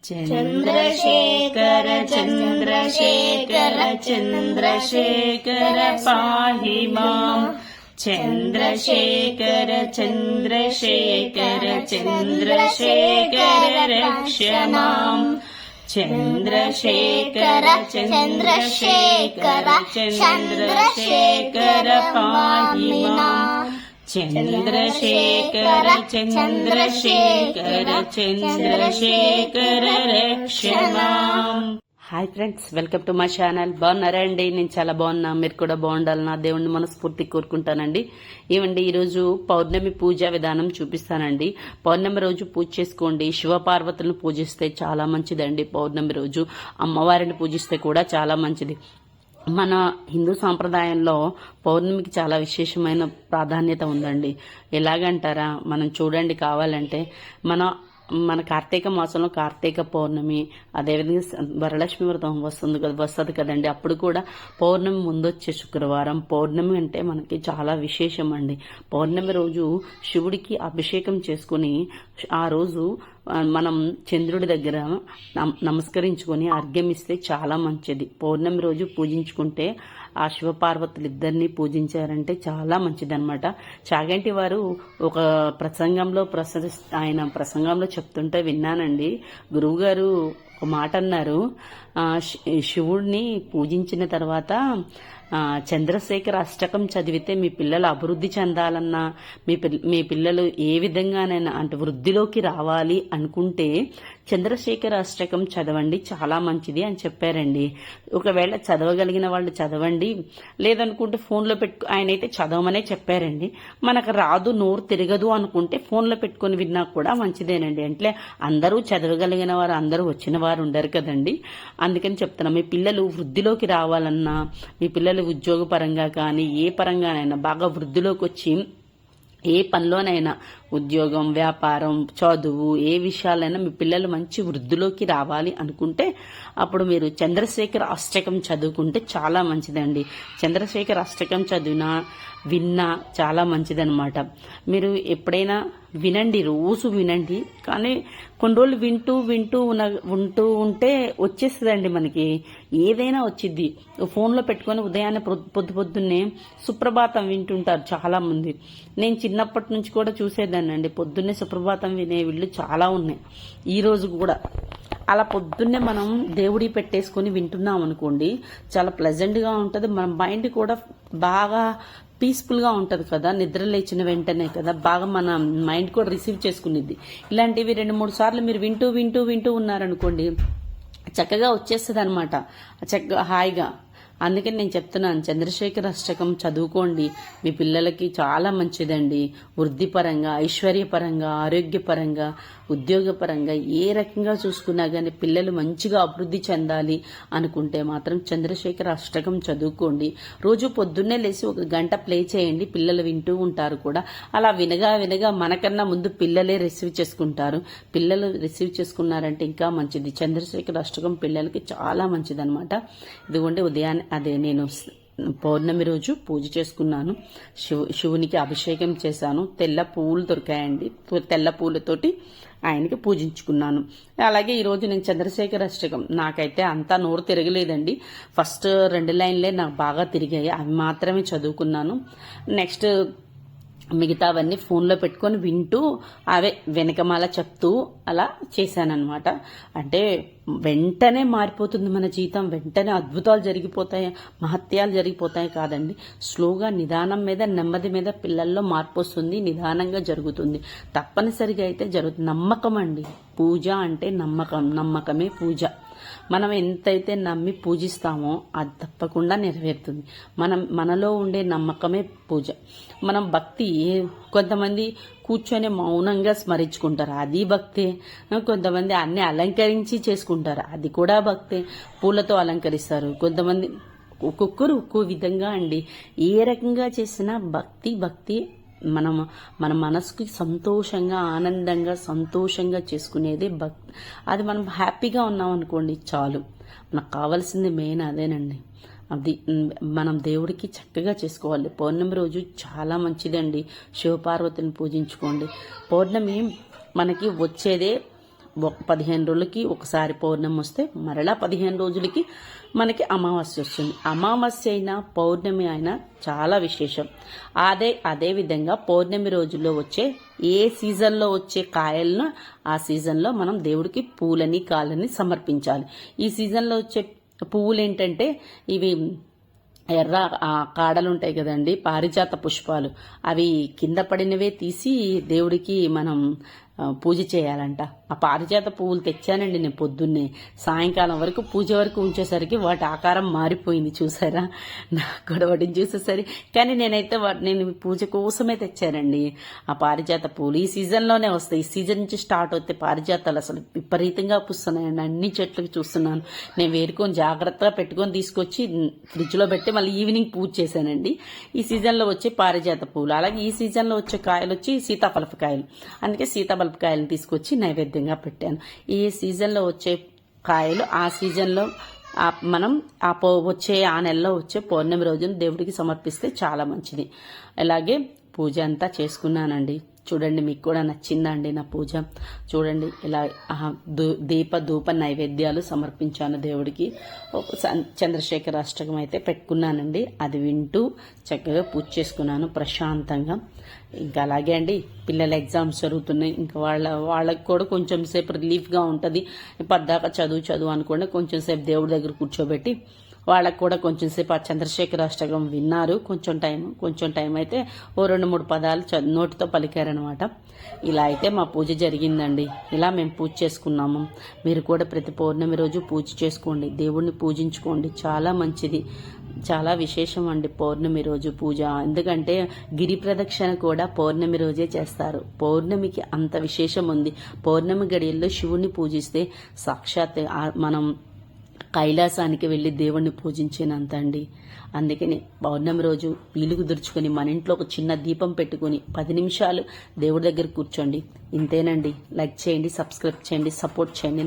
चन्द्रशेखर चन्द्रशेखर चन्द्रशेखर पाहि माम् चन्द्रशेखर चन्द्रशेखर चन्द्रशेखर रक्ष माम् चन्द्रशेखर चन्द्रशेखर चन्द्रशेखर पाहि माम् चन्द्रशेखर चन्द्रशेखर चन्द्रशेखर रक्ष माम्। Hi friends, welcome to my channel. బాగున్నారా అండి? నేను చాలా బాగున్నా, మీరు కూడా బాగుండాలి నా దేవుణ్ణి మనస్ఫూర్తి కోరుకుంటానండి. ఏమండి, ఈరోజు పౌర్ణమి పూజా విధానం చూపిస్తానండి. పౌర్ణమి రోజు పూజ చేసుకోండి. శివపార్వతులను పూజిస్తే చాలా మంచిదండి. పౌర్ణమి రోజు అమ్మవారిని పూజిస్తే కూడా చాలా మంచిది. మన హిందూ సాంప్రదాయంలో పౌర్ణమికి చాలా విశేషమైన ప్రాధాన్యత ఉందండి. ఎలాగంటారా, మనం చూడండి, కావాలంటే మన కార్తీక మాసంలో కార్తీక పౌర్ణమి, అదేవిధంగా వరలక్ష్మి వ్రతం వస్తుంది కదండి. అప్పుడు కూడా పౌర్ణమి ముందొచ్చే శుక్రవారం పౌర్ణమి అంటే మనకి చాలా విశేషం అండి. పౌర్ణమి రోజు శివుడికి అభిషేకం చేసుకుని ఆ రోజు మనం చంద్రుడి దగ్గర నమస్కరించుకొని అర్ఘ్యమిస్తే చాలా మంచిది. పౌర్ణమి రోజు పూజించుకుంటే ఆ శివపార్వతులు ఇద్దరిని పూజించారంటే చాలా మంచిదన్నమాట. చాగంటి వారు ఒక ఆయన ప్రసంగంలో చెప్తుంటే విన్నానండి. గురువుగారు ఒక మాట అన్నారు, శివుడిని పూజించిన తర్వాత చంద్రశేఖర అష్టకం చదివితే మీ పిల్లలు అభివృద్ధి చెందాలన్నా, మీ పిల్లలు ఏ విధంగానైనా అంటే వృద్ధిలోకి రావాలి అనుకుంటే చంద్రశేఖర అష్టకం చదవండి, చాలా మంచిది అని చెప్పారండి. ఒకవేళ చదవగలిగిన వాళ్ళు చదవండి, లేదనుకుంటే ఫోన్లో ఆయన అయితే చదవమనే చెప్పారండి. మనకు రాదు, నోరు తిరగదు అనుకుంటే ఫోన్లో పెట్టుకుని విన్నా కూడా మంచిదేనండి. అంటే అందరూ చదవగలిగిన వారు అందరూ వచ్చిన వారు ఉండరు కదండి. అందుకని చెప్తున్నా, మీ పిల్లలు వృద్ధిలోకి రావాలన్నా, మీ పిల్లలు ఉద్యోగ పరంగా కానీ ఏ పరంగానైనా బాగా వృద్ధిలోకి వచ్చి ఏ పనిలోనైనా ఉద్యోగం, వ్యాపారం, చదువు, ఏ విషయాలైనా మీ పిల్లలు మంచి వృద్ధిలోకి రావాలి అనుకుంటే అప్పుడు మీరు చంద్రశేఖర అష్టకం చదువుకుంటే చాలా మంచిదండి. చంద్రశేఖర అష్టకం చదివినా విన్నా చాలా మంచిదన్నమాట. మీరు ఎప్పుడైనా వినండి, రోజు వినండి. కానీ కొన్ని రోజులు వింటూ ఉంటే వచ్చేస్తుందండి, మనకి ఏదైనా వచ్చింది. ఫోన్లో పెట్టుకొని ఉదయాన్నే పొద్దున్నే సుప్రభాతం వింటుంటారు చాలా మంది. నేను చిన్నప్పటి నుంచి కూడా చూసేదాన్నండి. పొద్దున్నే సుప్రభాతం వినే వీళ్ళు చాలా ఉన్నాయి. ఈ రోజు కూడా అలా పొద్దున్నే మనం దేవుడి పెట్టేసుకుని వింటున్నాం అనుకోండి, చాలా ప్లెజెంట్గా ఉంటుంది. మన మైండ్ కూడా బాగా పీస్ఫుల్గా ఉంటుంది కదా. నిద్ర లేచిన వెంటనే కదా బాగా మన మైండ్ కూడా రిసీవ్ చేసుకునేది. ఇలాంటివి 2-3 సార్లు మీరు వింటూ ఉన్నారనుకోండి, చక్కగా వచ్చేస్తుంది అనమాట, చక్కగా హాయిగా. అందుకని నేను చెప్తున్నాను, చంద్రశేఖర అష్టకం చదువుకోండి. మీ పిల్లలకి చాలా మంచిదండి. వృద్ధిపరంగా, ఐశ్వర్యపరంగా, ఆరోగ్యపరంగా, ఉద్యోగపరంగా ఏ రకంగా చూసుకున్నా కానీ పిల్లలు మంచిగా అభివృద్ధి చెందాలి అనుకుంటే మాత్రం చంద్రశేఖర అష్టకం చదువుకోండి. రోజు పొద్దున్నే లేచి 1 గంట ప్లే చేయండి, పిల్లలు వింటూ ఉంటారు కూడా. అలా వినగా మనకన్నా ముందు పిల్లలే రిసీవ్ చేసుకుంటారు. పిల్లలు రిసీవ్ చేసుకున్నారంటే ఇంకా మంచిది. చంద్రశేఖర అష్టకం పిల్లలకి చాలా మంచిది అనమాట. ఇదిగోండి, ఉదయాన్నే నేను పౌర్ణమి రోజు పూజ చేసుకున్నాను. శివునికి అభిషేకం చేశాను. తెల్ల పువ్వులు దొరికాయండి, తెల్ల పూలతోటి ఆయనకి పూజించుకున్నాను. అలాగే ఈరోజు నేను చంద్రశేఖర అష్టకం, నాకైతే అంతా నోరు తిరగలేదండి. ఫస్ట్ 2 లైన్లే నాకు బాగా తిరిగాయి, అవి మాత్రమే చదువుకున్నాను. నెక్స్ట్ మిగతావన్నీ ఫోన్లో పెట్టుకొని వింటూ అవే వెనకమాల చెప్తూ అలా చేశానన్నమాట. అంటే వెంటనే మారిపోతుంది మన జీవితం, వెంటనే అద్భుతాలు జరిగిపోతాయి, మహత్యాలు జరిగిపోతాయి కాదండి. స్లోగా నిదానం మీద, నెమ్మది మీద పిల్లల్లో మార్పు వస్తుంది. నిదానంగా జరుగుతుంది, తప్పనిసరిగా అయితే జరుగుతుంది. నమ్మకం అండి, పూజ అంటే నమ్మకమే పూజ. మనం ఎంతైతే నమ్మి పూజిస్తామో అది తప్పకుండా నెరవేరుతుంది. మనలో ఉండే నమ్మకమే పూజ. మనం భక్తి, కొంతమంది కూర్చొని మౌనంగా స్మరించుకుంటారు, అది భక్తే. కొంతమంది అన్ని అలంకరించి చేసుకుంటారు, అది కూడా భక్తే. పూలతో అలంకరిస్తారు కొంతమంది. ఒక్కొక్కరు ఒక్కో విధంగా అండి. ఏ రకంగా చేసినా భక్తి మన మనసుకి సంతోషంగా, ఆనందంగా, సంతోషంగా చేసుకునేది భక్తి. అది మనం హ్యాపీగా ఉన్నాం అనుకోండి చాలు. మనకు కావాల్సింది మెయిన్ అదేనండి. అది మనం దేవుడికి చక్కగా చేసుకోవాలి. పౌర్ణమి రోజు చాలా మంచిదండి. శివపార్వతిని పూజించుకోండి. పౌర్ణమి మనకి వచ్చేదే 15 రోజులకి ఒకసారి పౌర్ణమి వస్తే మరలా 15 రోజులకి మనకి అమావాస్య వస్తుంది. అమావాస్య అయినా పౌర్ణమి అయినా చాలా విశేషం. అదే విధంగా పౌర్ణమి రోజుల్లో వచ్చే ఏ సీజన్లో వచ్చే కాయలను ఆ సీజన్లో మనం దేవుడికి పూలని కాళ్ళని సమర్పించాలి. ఈ సీజన్లో వచ్చే పువ్వులు ఏంటంటే ఇవి ఎర్ర కాడలు ఉంటాయి కదండి, పారిజాత పుష్పాలు. అవి కింద పడినవే తీసి దేవుడికి మనం పూజ చేయాలంట. ఆ పారిజాత పువ్వులు తెచ్చానండి నేను పొద్దున్నే. సాయంకాలం వరకు పూజ వరకు ఉంచేసరికి వాటి ఆకారం మారిపోయింది, చూసారా? నాకు కూడా వాటిని చూసేసరికి. కానీ నేను పూజ కోసమే తెచ్చానండి ఆ పారిజాత పువ్వులు. ఈ సీజన్లోనే వస్తాయి. ఈ సీజన్ నుంచి స్టార్ట్ అవుతాయి పారిజాతాలు. అసలు విపరీతంగా పూస్తున్నాయండి. అన్ని చెట్లకి చూస్తున్నాను. నేను వేరుకొని జాగ్రత్తగా పెట్టుకొని తీసుకొచ్చి ఫ్రిడ్జ్లో పెట్టి మళ్ళీ ఈవినింగ్ పూజ చేశానండి. ఈ సీజన్లో వచ్చే పారిజాత పువ్వులు. అలాగే ఈ సీజన్లో వచ్చే కాయలు వచ్చి సీతాఫలకాయలు. అందుకే సీతాఫలకాయలను తీసుకొచ్చి నైవేద్యంగా పెట్టాను. ఈ సీజన్లో వచ్చే కాయలు ఆ సీజన్లో మనం వచ్చే ఆ నెలలో వచ్చే పౌర్ణమి రోజున దేవుడికి సమర్పిస్తే చాలా మంచిది. అలాగే పూజ అంతా చేసుకున్నానండి. చూడండి, మీకు కూడా నచ్చిందండి నా పూజ. చూడండి, ఇలా ధూప నైవేద్యాలు సమర్పించాను దేవుడికి. చంద్రశేఖర అష్టకం అయితే పెట్టుకున్నానండి. అది వింటూ చక్కగా పూజ చేసుకున్నాను ప్రశాంతంగా. ఇంకా అలాగే అండి, పిల్లల ఎగ్జామ్స్ జరుగుతున్నాయి. ఇంకా వాళ్ళకి కూడా కొంచెం సేపు రిలీఫ్గా ఉంటుంది. పద్దాక చదువు అనుకోండి, కొంచెం సేపు దేవుడి దగ్గర కూర్చోబెట్టి వాళ్ళకు కూడా కొంచెం సేపు ఆ చంద్రశేఖర అష్టకం విన్నారు. కొంచెం టైం అయితే ఓ 2-3 పదాలు నోటితో పలికారనమాట. ఇలా అయితే మా పూజ జరిగిందండి. ఇలా మేము పూజ చేసుకున్నాము. మీరు కూడా ప్రతి పౌర్ణమి రోజు పూజ చేసుకోండి, దేవుణ్ణి పూజించుకోండి. చాలా మంచిది, చాలా విశేషం అండి పౌర్ణమి రోజు పూజ. ఎందుకంటే గిరి ప్రదక్షిణ కూడా పౌర్ణమి రోజే చేస్తారు. పౌర్ణమికి అంత విశేషం ఉంది. పౌర్ణమి గడియల్లో శివుణ్ణి పూజిస్తే సాక్షాత్ మనం కైలాసానికి వెళ్ళి దేవుణ్ణి పూజించినంత అండి. అందుకని పౌర్ణమి రోజు వీలు కుదుర్చుకొని మన ఇంట్లో ఒక చిన్న దీపం పెట్టుకుని 10 నిమిషాలు దేవుడి దగ్గర కూర్చోండి. ఇంతేనండి. లైక్ చేయండి, సబ్స్క్రైబ్ చేయండి, సపోర్ట్ చేయండి.